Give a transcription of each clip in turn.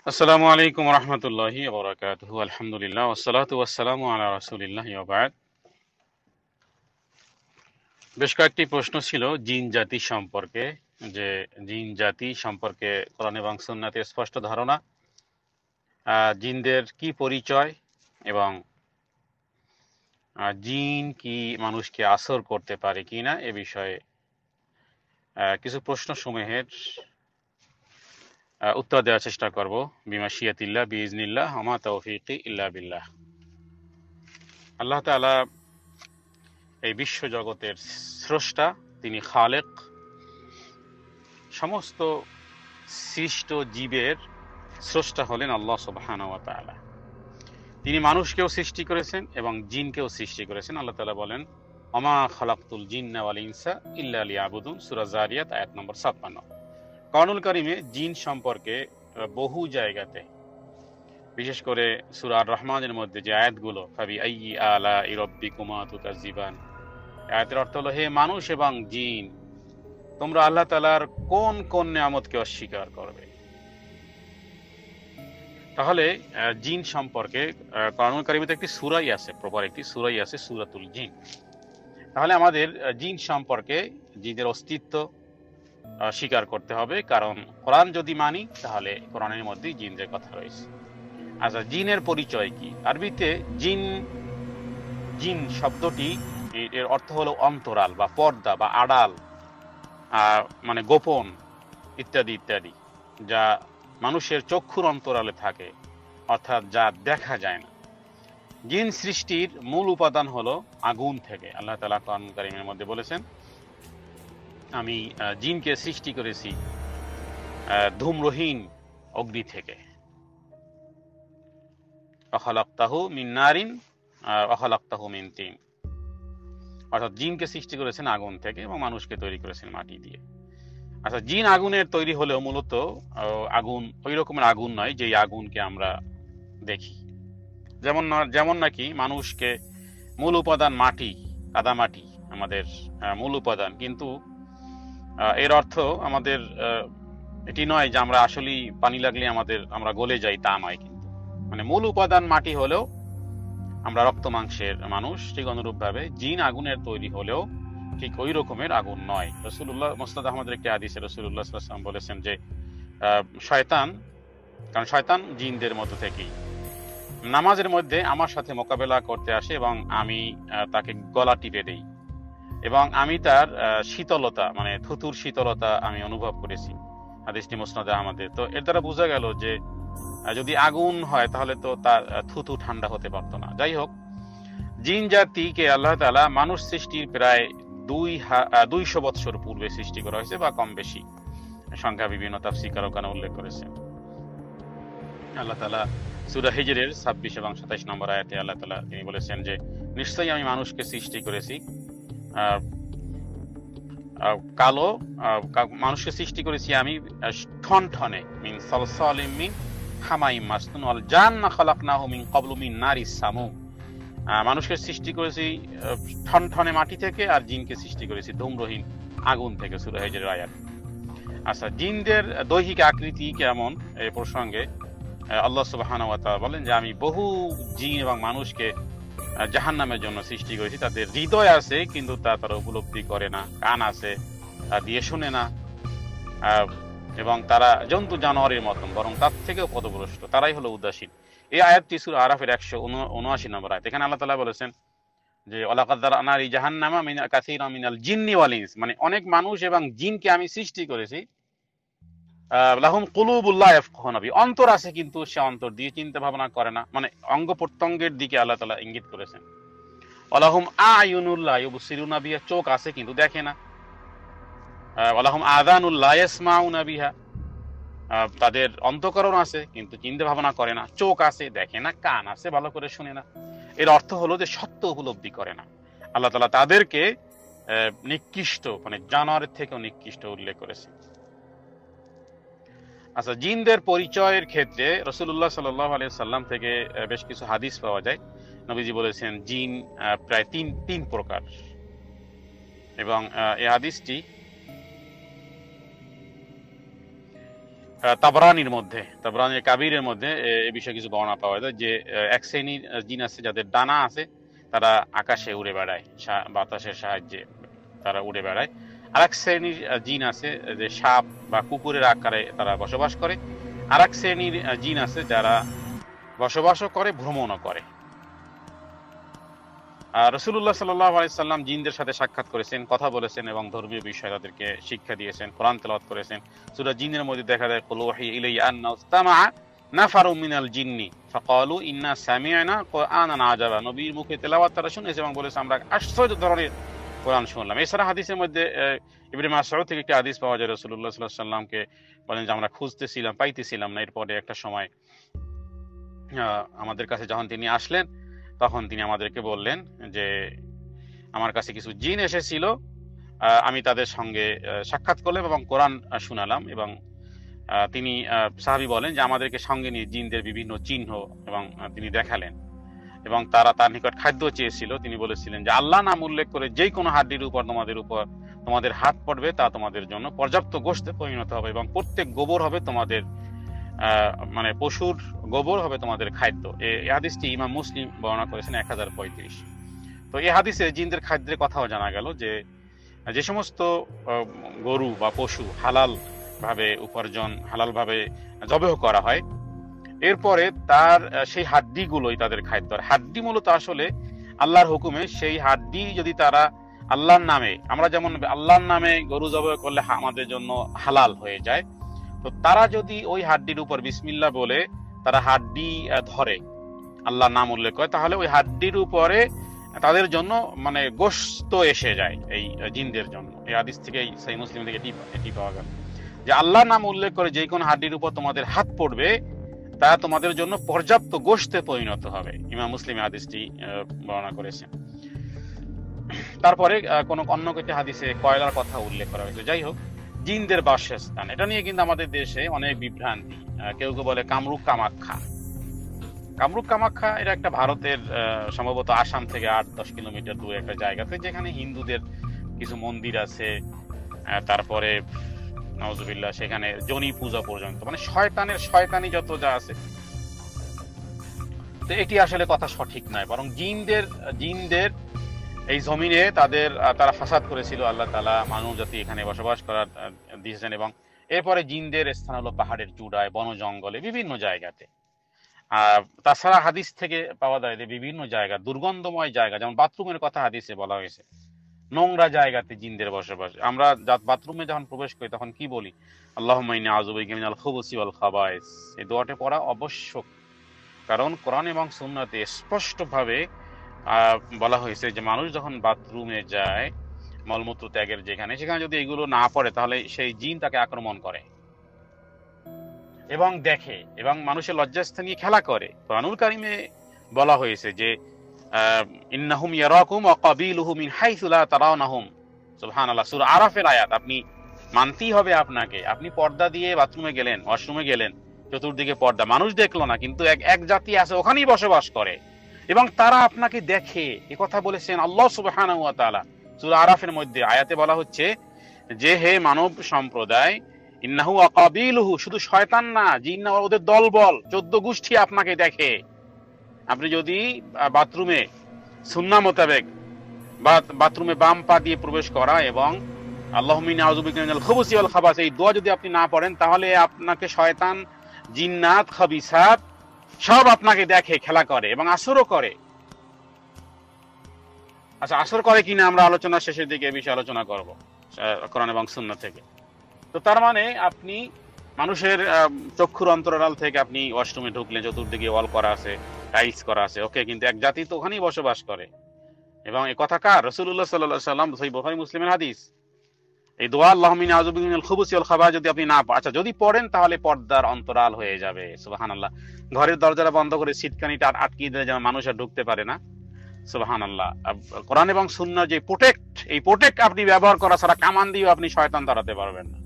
আসসালামু আলাইকুম রহমতুল্লাহি ওয়া বারাকাতুহু। আলহামদুলিল্লাহ ওয়াসসালাতু ওয়াসসালামু আলা রাসূলিল্লাহি ওয়া বা'দ। বেশ কয়েকটি প্রশ্ন ছিল জিন জাতি সম্পর্কে, যে জিন জাতি সম্পর্কে কোরআন এবং সুন্নাতে স্পষ্ট ধারণা, জিনদের কি পরিচয় এবং জিন কি মানুষকে আসর করতে পারে কিনা এ বিষয়ে কিছু প্রশ্ন সমূহের উত্তর দেওয়ার চেষ্টা করব। বিমাশিয়াতিল্লাহ বিইজনিল্লাহ ওয়া মা তাওফীকি ইল্লা বিল্লাহ। আল্লাহ তাআলা এই বিশ্ব জগতের স্রষ্টা, তিনি খালেক। সমস্ত সৃষ্ট জীবের স্রষ্টা হলেন আল্লাহ সুবহানাহু ওয়া তাআলা। তিনি মানুষকেও সৃষ্টি করেছেন এবং জিনকেও সৃষ্টি করেছেন। আল্লাহ তাআলা বলেন, ওমা খালাকতুল জিন্না ওয়াল ইনসা ইল্লা লিয়াবুদুন, সূরা জারিয়াত আয়াত নম্বর ৫৬। কোরআনুল কারীমে জিন সম্পর্কে বহু জায়গাতে, বিশেষ করে সূরা আর রহমানের মধ্যে যে আয়াতগুলো, ফাবি আইয়ি আলাই রাব্বিকুমা তুকাজ্জিবান, আয়াতের অর্থ হলো, হে মানুষ এবং জিন, তোমরা আল্লাহ তাআলার কোন কোন নিয়ামতকে অস্বীকার করবে। তাহলে জিন সম্পর্কে কোরআনুল কারীমে একটি সূরাই আছে, প্রপার একটি সূরাই আছে, সূরাতুল জিন। তাহলে আমাদের জিন সম্পর্কে, জিনের অস্তিত্ব স্বীকার করতে হবে, কারণ কোরআন যদি মানি তাহলে কোরআনের মধ্যেই জিনদের কথা রয়েছে। আচ্ছা, জিনের পরিচয় কি? আরবিতে জিন, জিন শব্দটি এর অর্থ হলো অন্তরাল বা পর্দা বা আড়াল, মানে গোপন ইত্যাদি ইত্যাদি, যা মানুষের চক্ষুর অন্তরালে থাকে, অর্থাৎ যা দেখা যায় না। জিন সৃষ্টির মূল উপাদান হলো আগুন থেকে। আল্লাহ তাআলা কোরআন কারীমের মধ্যে বলেছেন, আমি জিনকে সৃষ্টি করেছি ধূম্রহীন অগ্নি থেকে। ওয়াখালাকতাহু মিন নারিন ওয়াখালাকতাহু মিন তিন, অর্থাৎ জিনকে সৃষ্টি করেছেন আগুন থেকে এবং মানুষকে তৈরি করেছেন মাটি দিয়ে। আচ্ছা, জিন আগুনের তৈরি হলেও মূলত আগুন ওই রকমের আগুন নয় যে আগুনকে আমরা দেখি। যেমন নাকি মানুষকে মূল উপাদান মাটি, কাদামাটি আমাদের মূল উপাদান, কিন্তু এর অর্থ আমাদের এটি নয় যে আমরা আসলেই পানি লাগলে আমরা গলে যাই, তা নয়। কিন্তু মানে মূল উপাদান মাটি হলেও আমরা রক্ত মাংসের মানুষ। ঠিক অনুরূপ ভাবে জিন আগুনের তৈরি হলেও ঠিক ওই রকমের আগুন নয়। রাসূলুল্লাহ, মুসনাদ আহমদের একটি হাদিসে রাসূলুল্লাহ সাল্লাল্লাহু আলাইহি ওয়াসাল্লাম বলেছেন যে শয়তান, কারণ শয়তান জিনদের মধ্য থেকেই, নামাজের মধ্যে আমার সাথে মোকাবেলা করতে আসে এবং আমি তাকে গলা টিপে দেই এবং আমি তার শীতলতা, মানে থুতুর শীতলতা আমি অনুভব করেছি। হাদিসটি মুসনাদে আহমদের। তো এর দ্বারা বোঝা গেল যে যদি আগুন হয় তাহলে তো তার থুতু ঠান্ডা হতে পারতো না। যাই হোক, জিন জাতিকে আল্লাহ তাআলা মানুষ সৃষ্টির প্রায় 200 বৎসর পূর্বে সৃষ্টি করা হয়েছে, বা কম বেশি সংখ্যা বিভিন্ন তাফসীরকারকেরা উল্লেখ করেছেন। আল্লাহ তাআলা সূরা হিজরের 26 এবং 27 নম্বর আয়াতে আল্লাহ তাআলা তিনি বলেছেন যে নিশ্চয়ই আমি মানুষকে সৃষ্টি করেছি কালো, মানুষকে সৃষ্টি করেছি আমি ঠনঠনে, মিন সালসালিম মিন হামাইম মাসনুন, ওয়াল জান্না খালাকনাহু মিন ক্বাবলু মিন নারিস সামুম। মানুষকে সৃষ্টি করেছি ঠনঠনে মাটি থেকে, আর জিনকে সৃষ্টি করেছি ধূম্রহীন আগুন থেকে, সূরা হিজরের আয়াত। আচ্ছা, জিনদের দৈহিক আকৃতি কেমন এই প্রসঙ্গে আল্লাহ সুবহানাহু ওয়া তাআলা বলেন যে আমি বহু জিন এবং মানুষকে জাহান্নামের জন্য সৃষ্টি করেছি। তাদের হৃদয় আছে কিন্তু তারা উপলব্ধি করে না, কান আছে তা দিয়ে শুনে না, এবং তারা জন্তু জানোয়ারের মতন, বরং তার থেকেও পথভ্রষ্ট, তারাই হলো উদাসীন। এই আয়াতটি সূরা আরাফের 179 নম্বর আয়াত। এখানে আল্লাহ তাআলা বলেছেন যে ওয়ালাকাদ যারানা লিজাহান্নামা কাসীরাম মিনাল জিন্নি ওয়াল ইনস, মানে অনেক মানুষ এবং জিনকে আমি সৃষ্টি করেছি লাহুম কুলুবুল লা ইয়াফকাহুনা বিহা, অন্তর আছে কিন্তু সে অন্তর দিয়ে চিন্তা ভাবনা করে না, মানে অঙ্গ প্রত্যঙ্গের দিকে আল্লাহ তাআলা ইঙ্গিত করেছেন। ওয়ালাহুম আ'য়ুনুল লা ইউবসিরুনা বিহা, চোখ আছে কিন্তু দেখে না। ওয়ালাহুম আযানুল লা ইয়াসমাউনা বিহা, তাদের অন্তঃকরণ আছে কিন্তু চিন্তা ভাবনা করে না। চোখ আছে দেখে না, কান আছে ভালো করে শুনে না। এর অর্থ হলো যে সত্য উপলব্ধি করে না। আল্লাহ তাআলা তাদেরকে নিকৃষ্ট, মানে জানোয়ারের থেকেও নিকৃষ্ট উল্লেখ করেছে। আচ্ছা, জিনদের পরিচয়ের ক্ষেত্রে রাসূলুল্লাহ সাল্লাল্লাহু আলাইহি ওয়াসাল্লাম থেকে বেশ কিছু হাদিস পাওয়া যায়। নবীজি বলেছেন জিন প্রায় তিন প্রকার, এবং এই হাদিসটি তাবরানির কাবিরের মধ্যে এই বিষয়ে কিছু বর্ণনা পাওয়া যায় যে এক শ্রেণীর জিন আছে যাদের ডানা আছে, তারা আকাশে উড়ে বেড়ায়, বাতাসের সাহায্যে তারা উড়ে বেড়ায়। আর এক শ্রেণীর জিন আছে যে সাপ বা কুকুরের আকারে তারা বসবাস করে। আর এক শ্রেণীর জিন আছে যারা বসবাসও করে, ভ্রমণও করে। রাসূলুল্লাহ সাল্লাল্লাহু আলাইহি সাল্লাম জিনদের সাথে সাক্ষাৎ করেছেন, কথা বলেছেন এবং ধর্মীয় বিষয় তাদেরকে শিক্ষা দিয়েছেন, কোরআন তেলাওয়াত করেছেন। সূরা জিনের মধ্যে দেখা যায় কুল ওয়াহি ইলাইয়া আন্না ইসতামা নাফারু মিনাল জিন্নি ফাকালু ইন্না সামি'না কুরআনান আজাবা। নবীর মুখে তেলাওয়াত তারা শুনেছে এবং বলেছে আমরা আশ্চর্য ধরনের কোরআন শুনলাম। এছাড়া হাদিসের মধ্যে ইবনে মাসউদ থেকে একটি হাদিস পাওয়া যায়, রাসূলুল্লাহ সাল্লাল্লাহু আলাইহি সাল্লামকে বলেন যে আমরা খুঁজতেছিলাম, পাইতেছিলাম না। এরপরে একটা সময় আমাদের কাছে যখন তিনি আসলেন, তখন তিনি আমাদেরকে বললেন যে আমার কাছে কিছু জিন এসেছিল, আমি তাদের সঙ্গে সাক্ষাৎ করলাম এবং কোরআন শোনালাম। এবং তিনি সাহাবী বলেন যে আমাদেরকে সঙ্গে নিয়ে জিনদের বিভিন্ন চিহ্ন এবং তিনি দেখালেন এবং তারা তার নিকট খাদ্য চেয়েছিল। তিনি বলেছিলেন যে আল্লাহ নাম উল্লেখ করে যেই কোনো হাড্ডির উপর তোমাদের হাত পড়বে তা তোমাদের জন্য পর্যাপ্ত গোশতে পরিণত হবে এবং প্রত্যেক গোবর হবে তোমাদের মানে পশুর গোবর হবে তোমাদের খাদ্য। এই হাদিসটি ইমাম মুসলিম বর্ণনা করেছেন 1035। তো এই হাদিসে জিনদের খাদ্যের কথাও জানা গেল যে যে সমস্ত গরু বা পশু হালাল ভাবে উপার্জন, হালাল ভাবে জবেহ করা হয়, এরপরে তার সেই হাড্ডিগুলোই তাদের খাদ্য। হাড্ডি মূলত আসলে আল্লাহর হুকুমে সেই হাড্ডি যদি তারা আল্লাহর নামে, আমরা যেমন আল্লাহর নামে গরু জবেহ করলে আমাদের জন্য হালাল হয়ে যায়, তো তারা যদি ওই হাড্ডির উপর বিসমিল্লাহ বলে তারা হাড্ডি ধরে, আল্লাহর নাম উল্লেখ করে, তাহলে ওই হাড্ডির উপরে তাদের জন্য মানে গোশত এসে যায় এই জিনদের জন্য। এই হাদিস থেকে, সহিহ মুসলিম থেকে এটি পাওয়া গেল যে আল্লাহর নাম উল্লেখ করে যে কোন হাড্ডির উপর তোমাদের হাত পড়বে তা তোমাদের জন্য পর্যাপ্ত গোশতে পরিণত হবে। ইমাম মুসলিম হাদিসটি বর্ণনা করেছেন। তারপরে কোন অন্য একটি হাদিসে কয়লার কথা উল্লেখ করা হয়েছে। যাই হোক, জিনদের বাসস্থান, এটা নিয়ে কিন্তু আমাদের দেশে অনেক বিভ্রান্তি। কেউ কেউ বলে কামরূপ কামাখ্যা। কামরূপ কামাখ্যা এটা একটা ভারতের সম্ভবত আসাম থেকে 8-10 কিলোমিটার দূরে একটা জায়গাতে, যেখানে হিন্দুদের কিছু মন্দির আছে। তারপরে নাউজুবিল্লাহ সেখানে জনি পূজা পর্যন্ত, মানে শয়তানি যত যা আছে। তো এটি আসলে কথা সঠিক নয়, বরং জিনদের এই জমিনে তারা ফাসাদ করেছিল। আল্লাহ তাআলা মানব জাতি এখানে বসবাস করার দিয়েছেন এবং এরপরে জিনদের স্থান হলো পাহাড়ের চূড়ায়, বন জঙ্গলে, বিভিন্ন জায়গাতে। তাছাড়া হাদিস থেকে পাওয়া যায় যে বিভিন্ন জায়গা, দুর্গন্ধময় জায়গা, যেমন বাথরুমের কথা হাদিসে বলা হয়েছে, নোংরা জায়গাতে জিনদের বসবাস। আমরা বাথরুমে যখন প্রবেশ করি তখন কি বলি? আল্লাহুম্মা ইন্নী আউযু বিকা মিনাল খুবুসি ওয়াল খাবায়েস। এই দোয়াটা পড়া আবশ্যক, কারণ কোরআন এবং সুন্নাতে স্পষ্টভাবে বলা হয়েছে যে মানুষ যখন বাথরুমে যায়, মলমূত্র ত্যাগের সেখানে যদি এগুলো না পড়ে তাহলে সেই জিন তাকে আক্রমণ করে এবং দেখে এবং মানুষের লজ্জাস্থানে খেলা করে। কোরআনুল কারীমে বলা হয়েছে যে ইন্নাহুম ইয়ারাকুম ওয়া কাবিলুহু মিন হাইসু লা তারাউনাহুম। সুবহানাল্লাহ, সূরা আরাফের আয়াত। আপনি মানতেই হবে আপনাকে। আপনি পর্দা দিয়ে বাথরুমে গেলেন, ওয়াশরুমে গেলেন, চতুর্দিকে পর্দা, মানুষ দেখলো না, কিন্তু এক জাতি আছে ওখানেই বসবাস করে এবং তারা আপনাকে দেখে। এ কথা বলেছেন আল্লাহ সুবহানাহু ওয়া তাআলা সূরা আরাফের মধ্যে। আয়াতে বলা হচ্ছে যে হে মানব সম্প্রদায়, ইন্নাহু ওয়া কাবিলুহু, শুধু শয়তান না, জিন না, ওদের দলবল 14 গোষ্ঠী আপনাকে দেখে। আপনি যদি বাথরুমে সুন্নাহ মোতাবেক বাথরুমে বাম পা দিয়ে প্রবেশ করা এবং আল্লাহুম্মা ইন্নী আউযু বিকা মিনাল খুবুসি ওয়াল খাবাস, এই দোয়া যদি আপনি না পড়েন, তাহলে আপনাকে শয়তান, জিন্নাত, খাবিসাত সব আপনাকে দেখে, খেলা করে এবং আসরও করে। আচ্ছা, আসর করে কিনা আমরা আলোচনা শেষের দিকে এই বিষয়ে আলোচনা করব কোরআন এবং সুন্নাহ থেকে। তো তার মানে আপনি মানুষের চক্ষুর অন্তরাল থেকে আপনি ওয়াশরুমে ঢুকলেন, চতুর্দিকে ওয়াল করা আছে, টাইলস করা আছে, ওকে, কিন্তু এক জাতি তো ওখানেই বসবাস করে। এবং এই কথা কার? রাসূলুল্লাহ সাল্লাল্লাহু আলাইহি ওয়াসাল্লাম, সহিহ বুখারী মুসলিমের হাদিস। এই দোয়া আল্লাহুম্মা ইন্নী আউযু বিকা মিনাল খুবুসি ওয়াল খাবাস যদি আপনি না, আচ্ছা যদি পড়েন তাহলে পর্দার অন্তরাল হয়ে যাবে। সুবহানাল্লাহ। ঘরের দরজাটা বন্ধ করে সিটকানিটা আটকিয়ে দিলে যেন মানুষ আর ঢুকতে পারে না। সুবহানাল্লাহ। কোরআন এবং সুন্নাহ যে এই প্রোটেক্ট আপনি ব্যবহার করা ছাড়া কামান দিয়েও আপনি শয়তান তাড়াতে পারবেন না।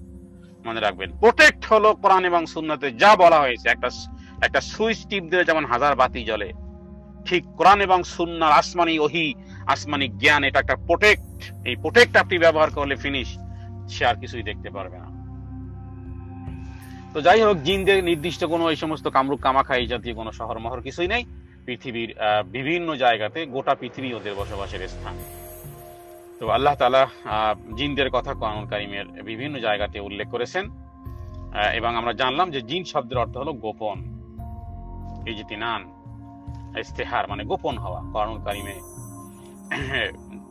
মনে রাখবেন, প্রোটেক্ট হলো কোরআন এবং সুন্নাতে যা বলা হয়েছে। একটা সুইচ টিপ দিলে যেমন 1000 বাতি জ্বলে, ঠিক কোরআন এবং সুন্নাহর আসমানি ওহী, আসমানি জ্ঞান, এটা একটা প্রোটেক্ট। এই প্রোটেক্ট আপনি ব্যবহার করলে ফিনিশ, সে আর কিছুই দেখতে পারবে না। তো যাই হোক, জিনদের নির্দিষ্ট কোনো এই সমস্ত কামরূপ কামাখাই জাতীয় কোনো শহর মহর কিছুই নেই। পৃথিবীর বিভিন্ন জায়গাতে, গোটা পৃথিবী ওদের বসবাসের স্থান। তো আল্লাহ তাআলা জিনদের কথা কোরআনুল কারীমের বিভিন্ন জায়গাতে উল্লেখ করেছেন, এবং আমরা জানলাম যে জিন শব্দের অর্থ হলো গোপন, ইজতিনান, ইস্তেহার মানে গোপন হওয়া। কোরআনুল কারীমে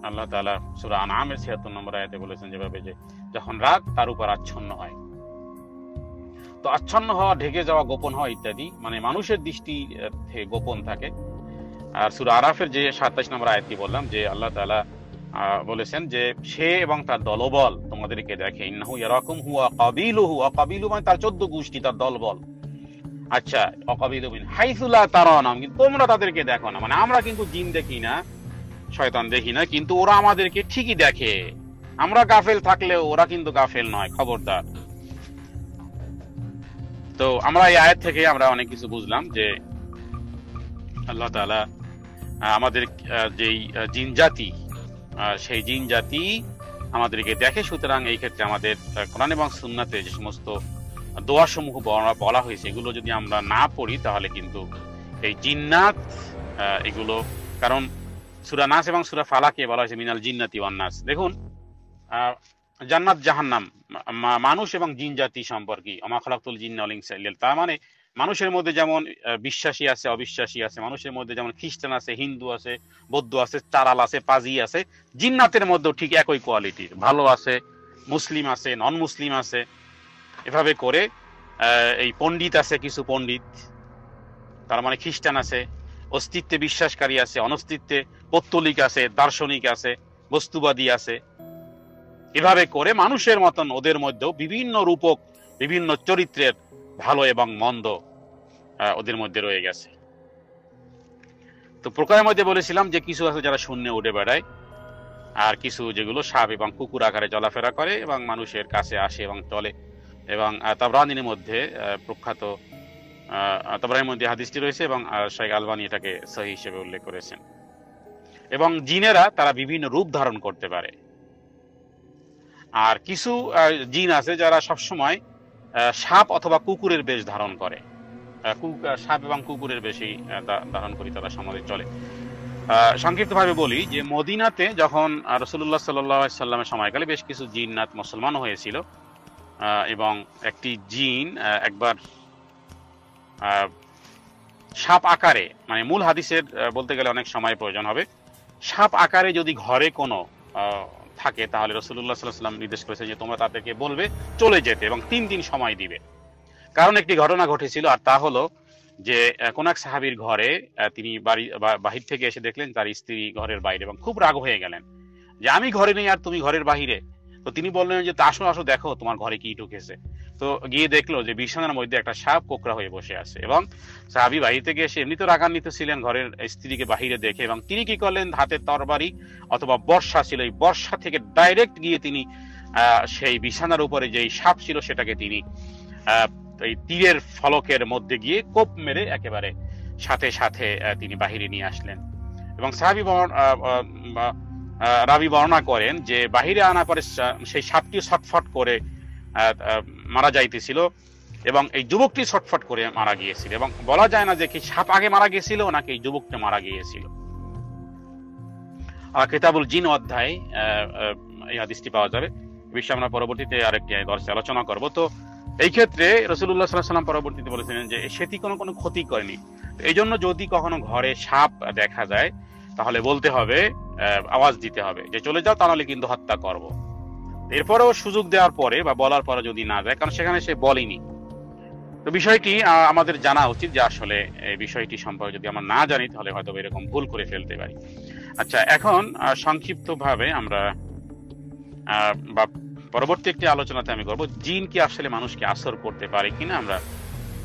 আল্লাহ তাআলা সূরা আনআমের ৭৬ নম্বর আয়াতে বলেছেন যেভাবে, যে যখন রাত তার উপর আচ্ছন্ন হয়। তো আচ্ছন্ন হওয়া, ঢেকে যাওয়া, গোপন হওয়া ইত্যাদি মানে মানুষের দৃষ্টি গোপন থাকে। আর সূরা আরাফের যে ২৭ নম্বর আয়াতটি বললাম, যে আল্লাহ তাআলা বলেছেন যে সে এবং তার দলবল তোমাদেরকে দেখে। ইন্নাহু ইয়ারাকুম হুয়া কাবিলুহু, কাবিলু মানে তার ১৪ গোষ্ঠী, তার দলবল। আচ্ছা, অকাবিলু মিন হাইসু লা তারানা, কিন্তু তোমরা তাদেরকে দেখো না। মানে আমরা কিন্তু জিন দেখি না, শয়তান দেখি না, কিন্তু ওরা আমাদেরকে ঠিকই দেখে। আমরা গাফেল থাকলেও ওরা কিন্তু গাফেল নয়, খবরদার। তো আমরা এই আয়াত থেকে আমরা অনেক কিছু বুঝলাম, যে আল্লাহ তাআলা আমাদের যেই জিন জাতি, সেই জিন জাতি আমাদেরকে দেখে। সুতরাং এই ক্ষেত্রে আমাদের কোরআন এবং সুন্নাতে যে সমস্ত দোয়া সমূহ বলা হয়েছে, এগুলো যদি আমরা না পড়ি তাহলে কিন্তু এই জিন্নাত এগুলো, কারণ সূরা নাস এবং সূরা ফালাকে বলা হয়েছে মিনাল জিন্নাতি ওয়ান নাস। দেখুন, জান্নাত জাহান্নাম মানুষ এবং জিন জাতি সম্পর্কে, ওমা খালাকতুল জিন্না ওয়াল ইনসা ইল্লা, তার মানে মানুষের মধ্যে যেমন বিশ্বাসী আছে, অবিশ্বাসী আছে, মানুষের মধ্যে যেমন খ্রিস্টান আছে, হিন্দু আছে, বৌদ্ধ আছে, চারাল আছে, পাজি আছে, জিন্নাতের মধ্যেও ঠিক একই কোয়ালিটির ভালো আছে, মুসলিম আছে, নন মুসলিম আছে। এভাবে করে এই পণ্ডিত আছে, কিছু পণ্ডিত, তার মানে খ্রিস্টান আছে, অস্তিত্বে বিশ্বাসকারী আছে, অনস্তিত্বে পৌত্তলিক আছে, দার্শনিক আছে, বস্তুবাদী আছে। এভাবে করে মানুষের মতন ওদের মধ্যেও বিভিন্ন রূপক, বিভিন্ন চরিত্রের ভালো এবং মন্দ ওদের মধ্যে রয়ে গেছে। তো প্রকারের মধ্যে বলেছিলাম যে কিছু আছে যারা শূন্যে উড়ে বেড়ায়, আর কিছু যেগুলো সাপ এবং কুকুর আকারে চলাফেরা করে এবং মানুষের কাছে আসে এবং চলে। এবং তাবরানীর মধ্যে প্রখ্যাত তাবরানীর মধ্যে হাদিসটি রয়েছে, এবং শাইখ আলবানী এটাকে সহিহ হিসেবে উল্লেখ করেছেন। এবং জিনেরা তারা বিভিন্ন রূপ ধারণ করতে পারে। আর কিছু জিন আছে যারা সবসময় সাপ অথবা কুকুরের বেশ ধারণ করে। সাপ এবং কুকুরের বেশি ধারণ করি তারা সমাজে চলে। সংক্ষিপ্তভাবে বলি যে মদিনাতে যখন রাসূলুল্লাহ সাল্লাল্লাহু আলাইহি সাল্লামের সময়কালে বেশ কিছু জিন্নাত মুসলমান হয়েছিল, এবং একটি জিন একবার সাপ আকারে, মানে মূল হাদিসের বলতে গেলে অনেক সময় প্রয়োজন হবে, সাপ আকারে যদি ঘরে কোনো থাকে তাহলে রাসূলুল্লাহ সাল্লাল্লাহু আলাইহি ওয়াসাল্লাম নির্দেশ করেছেন যে তোমরা তাদেরকে বলবে চলে যেতে, এবং 3 দিন সময় দিবে। কারণ একটি ঘটনা ঘটেছিল, আর তা হলো যে কোন এক সাহাবীর ঘরে তিনি বাহির থেকে এসে দেখলেন তার স্ত্রী ঘরের বাইরে, এবং খুব রাগ হয়ে গেলেন যে আমি ঘরে নেই আর তুমি ঘরের বাহিরে। তো তিনি বললেন যে আসো আসো, দেখো তোমার ঘরে কি ঢুকেছে। তো গিয়ে দেখলো যে বিছানার মধ্যে একটা সাপ কোকড়া হয়ে বসে আছে, এবং সাহাবী বাহির থেকে এসে এমনি তো রাগান্বিত ছিলেন ঘরের স্ত্রীকে বাহিরে দেখে, এবং তিনি কি করলেন, হাতে তরবারি অথবা বর্শা ছিল, এই বর্শা থেকে ডাইরেক্ট গিয়ে তিনি সেই বিছানার উপরে যেই সাপ ছিল সেটাকে তিনি এই তীরের ফলকের মধ্যে গিয়ে কোপ মেরে একেবারে সাথে সাথে তিনি বাহিরে নিয়ে আসলেন। এবং সাহাবী রাবি বর্ণনা করেন যে বাহিরে আনা পরে সেই সাপটি ছটফট করে মারা যাইতেছিল, এবং এই যুবকটি ছটফট করে মারা গিয়েছিল, এবং বলা যায় না যে কি সাপ আগে মারা গিয়েছিল নাকি এই যুবকটা মারা গিয়েছিল। কিতাবুল জিন অধ্যায় এই হাদিসটি পাওয়া যাবে। বিষয়ে আমরা পরবর্তীতে আরেকটি দর্শে আলোচনা করব। তো এই ক্ষেত্রে রাসূলুল্লাহ সাল্লাল্লাহু আলাইহি ওয়াসাল্লাম পরবর্তীতে বলেছিলেন যে সেটি কোনো ক্ষতি করেনি। এই জন্য যদি কখনো ঘরে সাপ দেখা যায় তাহলে বলতে হবে, আওয়াজ দিতে হবে যে চলে যাও, তাহলে কিন্তু হত্যা করব। এরপরেও সুযোগ দেওয়ার পরে বা বলার পরে যদি না যায়, কারণ সেখানে সে বলেনি, তো বিষয়টি আমাদের জানা উচিত যে আসলে এই বিষয়টি সম্পর্কে যদি আমরা না জানি তাহলে হয়তো এরকম ভুল করে ফেলতে পারি। আচ্ছা, এখন সংক্ষিপ্তভাবে আমরা বা পরবর্তী একটি আলোচনাতে আমি করব জিন কি আসলে মানুষকে আসর করতে পারে কিনা। আমরা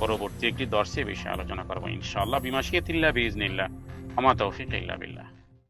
পরবর্তী একটি দর্শে বিষয়ে আলোচনা করবো ইনশাআল্লাহ। বিমাশিয়াতিল্লাহ বিইজনিল্লাহ, ওয়া মা তাওফীক ইল্লা বিল্লাহ।